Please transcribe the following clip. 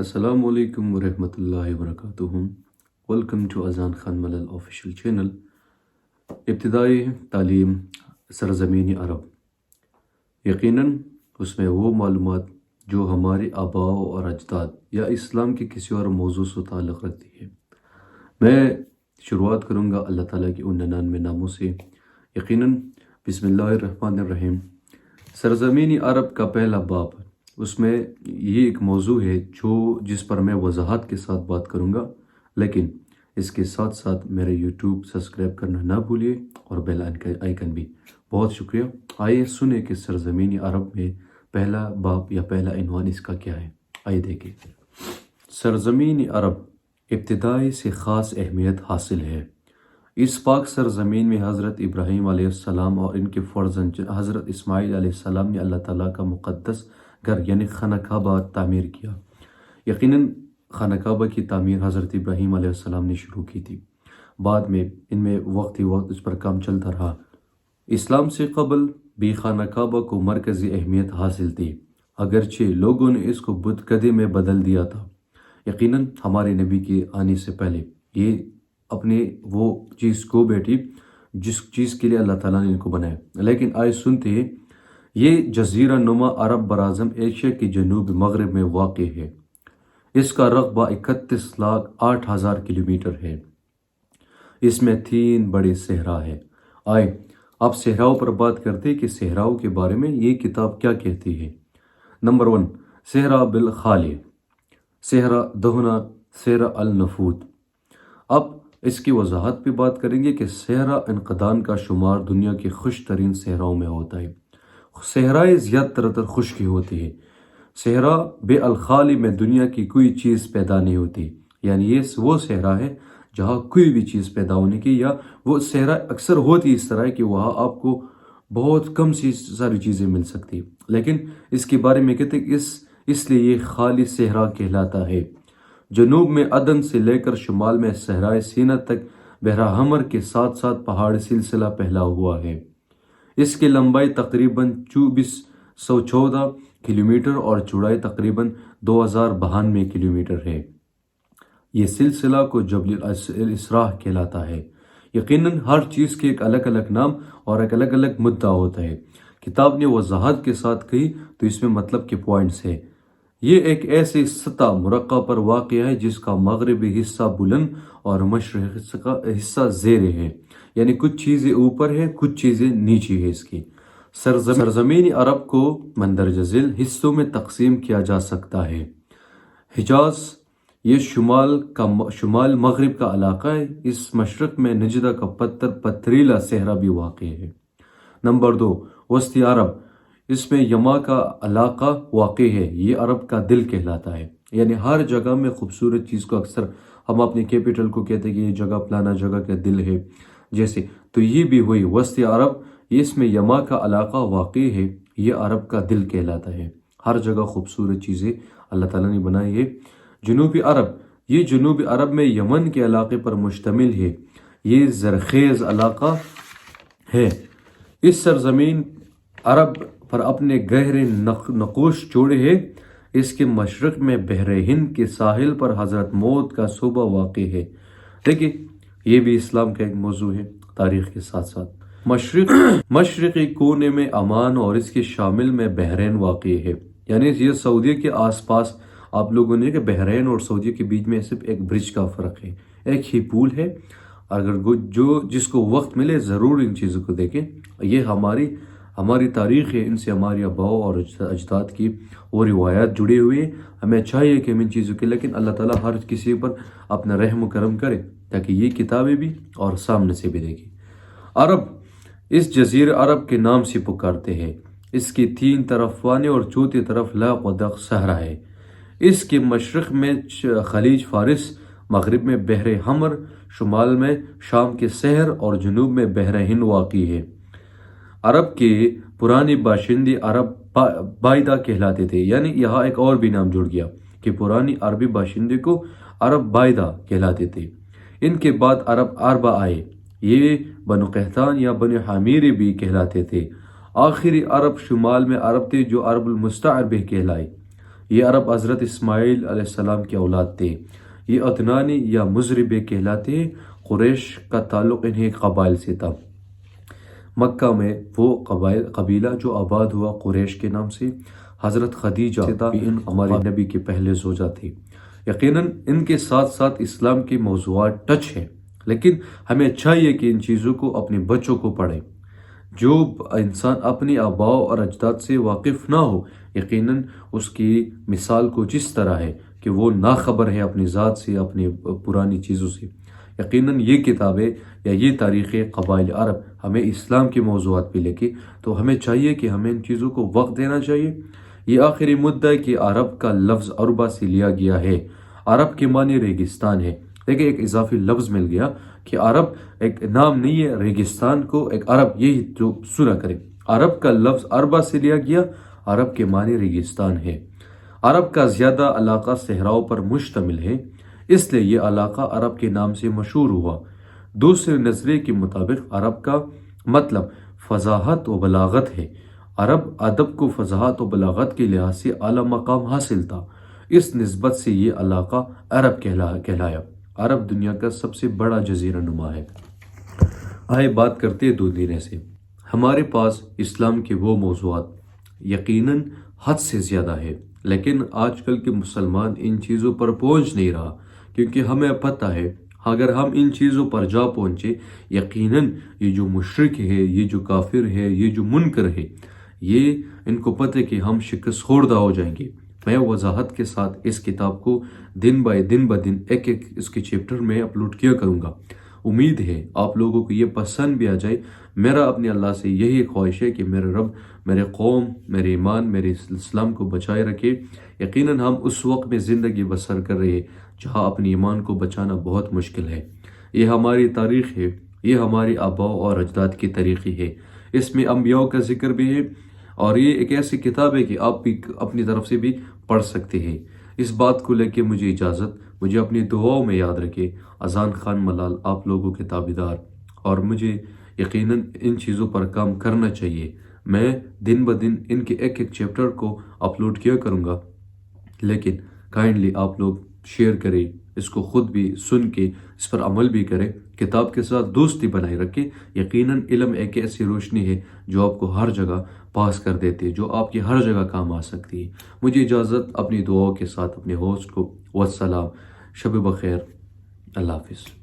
السلام علیکم ورحمۃ اللہ وبرکاتہ۔ ویلکم ٹو اذان خان ملل آفیشیل چینل۔ ابتدائی تعلیم سرزمین عرب، یقیناً اس میں وہ معلومات جو ہمارے آباء اور اجداد یا اسلام کے کسی اور موضوع سے تعلق رکھتی ہے۔ میں شروعات کروں گا اللہ تعالیٰ کے ان 99 ناموں سے۔ یقیناً بسم اللہ الرحمن الرحیم۔ سرزمین عرب کا پہلا باب، اس میں یہ ایک موضوع ہے جس پر میں وضاحت کے ساتھ بات کروں گا، لیکن اس کے ساتھ ساتھ میرے یوٹیوب سبسکرائب کرنا نہ بھولیے اور بیل آئیکن بھی۔ بہت شکریہ۔ آئیے سنیں کہ سرزمین عرب میں پہلا باب یا پہلا عنوان اس کا کیا ہے۔ آئیے دیکھیں۔ سرزمین عرب ابتدائی سے خاص اہمیت حاصل ہے۔ اس پاک سرزمین میں حضرت ابراہیم علیہ السلام اور ان کے فرزند حضرت اسماعیل علیہ السلام نے اللہ تعالیٰ کا مقدس گھر یعنی خانہ کعبہ تعمیر کیا۔ یقیناً خانہ کعبہ کی تعمیر حضرت ابراہیم علیہ السلام نے شروع کی تھی، بعد میں ان میں وقت اس پر کام چلتا رہا۔ اسلام سے قبل بھی خانہ کعبہ کو مرکزی اہمیت حاصل تھی، اگرچہ لوگوں نے اس کو بت گدے میں بدل دیا تھا۔ یقیناً ہمارے نبی کے آنے سے پہلے یہ اپنے وہ چیز کو بیٹھی جس چیز کے لیے اللہ تعالیٰ نے ان کو بنایا۔ لیکن آئے سنتے ہیں، یہ جزیرہ نما عرب براعظم ایشیا کے جنوب مغرب میں واقع ہے۔ اس کا رقبہ 31,08,000 کلومیٹر ہے۔ اس میں 3 بڑے صحرا ہیں۔ آئے اب صحراؤں پر بات کرتے کہ صحراؤں کے بارے میں یہ کتاب کیا کہتی ہے۔ نمبر 1، صحرا بالخالی، صحرا دہنا، صحرا النفود۔ اب اس کی وضاحت پہ بات کریں گے کہ صحرا انقدان کا شمار دنیا کے خوش ترین صحراؤں میں ہوتا ہے۔ صحرائے زیادہ تر خشکی ہوتی ہے۔ صحرا بے الخالی میں دنیا کی کوئی چیز پیدا نہیں ہوتی، یعنی یہ وہ صحرا ہے جہاں کوئی بھی چیز پیدا ہونے کی، یا وہ صحرا اکثر ہوتی اس طرح کہ وہاں آپ کو بہت کم سی ساری چیزیں مل سکتی، لیکن اس کے بارے میں کہتے ہیں اس لیے یہ خالی صحرا کہلاتا ہے۔ جنوب میں عدن سے لے کر شمال میں صحرائے سینا تک بحر حمر کے ساتھ ساتھ پہاڑی سلسلہ پھیلا ہوا ہے۔ اس کی لمبائی تقریباً 2414 کلومیٹر اور چوڑائی تقریباً 2092 کلومیٹر ہے۔ یہ سلسلہ کو جبل الاسراء کہلاتا ہے۔ یقیناً ہر چیز کے ایک الگ الگ نام اور ایک الگ الگ مدعا ہوتا ہے۔ کتاب نے وضاحت کے ساتھ کہی تو اس میں مطلب کے پوائنٹس ہے۔ یہ ایک ایسی سطح مرقع پر واقع ہے جس کا مغربی حصہ بلند اور مشرقی کا حصہ زیر ہے، یعنی کچھ چیزیں اوپر ہے، کچھ چیزیں نیچے ہے۔ اس کی سرزمین عرب کو مندرجہ ذیل حصوں میں تقسیم کیا جا سکتا ہے۔ حجاز، یہ شمال مغرب کا علاقہ ہے۔ اس مشرق میں نجدہ کا پتھریلا صحرا بھی واقع ہے۔ نمبر 2، وسطی عرب، اس میں یما کا علاقہ واقع ہے۔ یہ عرب کا دل کہلاتا ہے، یعنی ہر جگہ میں خوبصورت چیز کو اکثر ہم اپنی کیپٹل کو کہتے ہیں کہ یہ جگہ فلانا جگہ کا دل ہے جیسے، تو یہ بھی ہوئی وسطی عرب، اس میں یما کا علاقہ واقع ہے۔ یہ عرب کا دل کہلاتا ہے۔ ہر جگہ خوبصورت چیزیں اللہ تعالیٰ نے بنائی ہے۔ جنوبی عرب، یہ جنوبی عرب میں یمن کے علاقے پر مشتمل ہے۔ یہ زرخیز علاقہ ہے۔ اس سرزمین عرب پر اپنے گہرے نقوش جوڑے ہیں۔ اس کے مشرق میں بحر ہند کے ساحل پر حضرت موت کا صوبہ واقع ہے۔ دیکھیے یہ بھی اسلام کا ایک موضوع ہے تاریخ کے ساتھ ساتھ۔ مشرقی کونے میں عمان اور اس کے شامل میں بحرین واقع ہے، یعنی یہ سعودیہ کے آس پاس۔ آپ لوگوں نے کہ بحرین اور سعودیہ کے بیچ میں صرف ایک برج کا فرق ہے، ایک ہی پول ہے۔ اگر جس کو وقت ملے ضرور ان چیزوں کو دیکھیں۔ یہ ہماری تاریخ ہے، ان سے ہماری آباء اور اجداد کی وہ روایات جڑے ہوئے ہیں۔ ہمیں چاہیے کہ ہم ان چیزوں کے، لیکن اللہ تعالیٰ ہر کسی پر اپنا رحم و کرم کرے تاکہ یہ کتابیں بھی اور سامنے سے بھی دیکھیں۔ عرب اس جزیرہ عرب کے نام سے پکارتے ہیں۔ اس کی 3 طرف وانے اور چوتھی طرف لاق و دق صحرا ہے۔ اس کے مشرق میں خلیج فارس، مغرب میں بحر حمر، شمال میں شام کے صحر اور جنوب میں بحر ہند واقع ہے۔ عرب کے پرانے باشندے عرب بائدہ کہلاتے تھے، یعنی یہاں ایک اور بھی نام جڑ گیا کہ پرانی عربی باشندے کو عرب بائدہ کہلاتے تھے۔ ان کے بعد عرب اربا آئے، یہ بنو قحطان یا بنو حامیر بھی کہلاتے تھے۔ آخری عرب شمال میں عرب تھے جو عرب المستعرب کہلائے۔ یہ عرب حضرت اسماعیل علیہ السلام کے اولاد تھے۔ یہ عدنانی یا مزربے کہلاتے۔ قریش کا تعلق انہیں قبائل سے تھا۔ مکہ میں وہ قبیلہ جو آباد ہوا قریش کے نام سے، حضرت خدیجہ ہمارے نبی کے پہلے زوجہ تھے۔ یقیناً ان کے ساتھ ساتھ اسلام کے موضوعات ٹچ ہیں، لیکن ہمیں چاہیے کہ ان چیزوں کو اپنے بچوں کو پڑھیں۔ جو انسان اپنی آباء اور اجداد سے واقف نہ ہو، یقیناً اس کی مثال کچھ اس طرح ہے کہ وہ ناخبر ہے اپنی ذات سے، اپنی پرانی چیزوں سے۔ یقیناً یہ کتابیں یا یہ تاریخ قبائل عرب ہمیں اسلام کے موضوعات پہ لے کے، تو ہمیں چاہیے کہ ہمیں ان چیزوں کو وقت دینا چاہیے۔ یہ آخری مدعا ہے کہ عرب کا لفظ عربہ سے لیا گیا ہے۔ عرب کے معنی ریگستان ہے۔ دیکھیں ایک اضافی لفظ مل گیا کہ عرب ایک نام نہیں ہے، ریگستان کو ایک عرب، یہی جو سنا کرے، عرب کا لفظ عربہ سے لیا گیا، عرب کے معنی ریگستان ہے۔ عرب کا زیادہ علاقہ صحراؤں پر مشتمل ہے، اس لیے یہ علاقہ عرب کے نام سے مشہور ہوا۔ دوسرے نظریے کے مطابق عرب کا مطلب فصاحت و بلاغت ہے۔ عرب ادب کو فصاحت و بلاغت کے لحاظ سے اعلیٰ مقام حاصل تھا، اس نسبت سے یہ علاقہ عرب کہلایا۔ عرب دنیا کا سب سے بڑا جزیرہ نما ہے۔ آئے بات کرتے ہیں دو دنیا سے۔ ہمارے پاس اسلام کے وہ موضوعات یقیناً حد سے زیادہ ہے، لیکن آج کل کے مسلمان ان چیزوں پر پہنچ نہیں رہا، کیونکہ ہمیں پتہ ہے اگر ہم ان چیزوں پر جا پہنچے، یقیناً یہ جو مشرک ہے، یہ جو کافر ہے، یہ جو منکر ہے، یہ ان کو پتہ ہے کہ ہم شکست خوردہ ہو جائیں گے۔ میں وضاحت کے ساتھ اس کتاب کو دن بدن ایک اس کے چیپٹر میں اپلوڈ کیا کروں گا۔ امید ہے آپ لوگوں کو یہ پسند بھی آ جائے۔ میرا اپنے اللہ سے یہی خواہش ہے کہ میرے رب میرے قوم، میرے ایمان، میرے اسلام کو بچائے رکھے۔ یقیناً ہم اس وقت میں زندگی بسر کر رہے ہیں جہاں اپنے ایمان کو بچانا بہت مشکل ہے۔ یہ ہماری تاریخ ہے، یہ ہماری آباء اور اجداد کی تاریخی ہے۔ اس میں انبیاء کا ذکر بھی ہے، اور یہ ایک ایسی کتاب ہے کہ آپ بھی اپنی طرف سے بھی پڑھ سکتے ہیں۔ اس بات کو لے کے مجھے اجازت، مجھے اپنی دعاؤں میں یاد رکھے۔ اذان خان ملال آپ لوگوں کے تابعدار، اور مجھے یقیناً ان چیزوں پر کام کرنا چاہیے۔ میں دن بدن ان کے ایک چیپٹر کو اپلوڈ کیا کروں گا، لیکن کائنڈلی آپ لوگ شیئر کریں، اس کو خود بھی سن کے اس پر عمل بھی کریں، کتاب کے ساتھ دوستی بنائے رکھیں۔ یقیناً علم ایک ایسی روشنی ہے جو آپ کو ہر جگہ پاس کر دیتے ہیں، جو آپ کی ہر جگہ کام آ سکتی ہے۔ مجھے اجازت، اپنی دعاؤں کے ساتھ اپنے ہوسٹ کو والسلام، شب بخیر، اللہ حافظ۔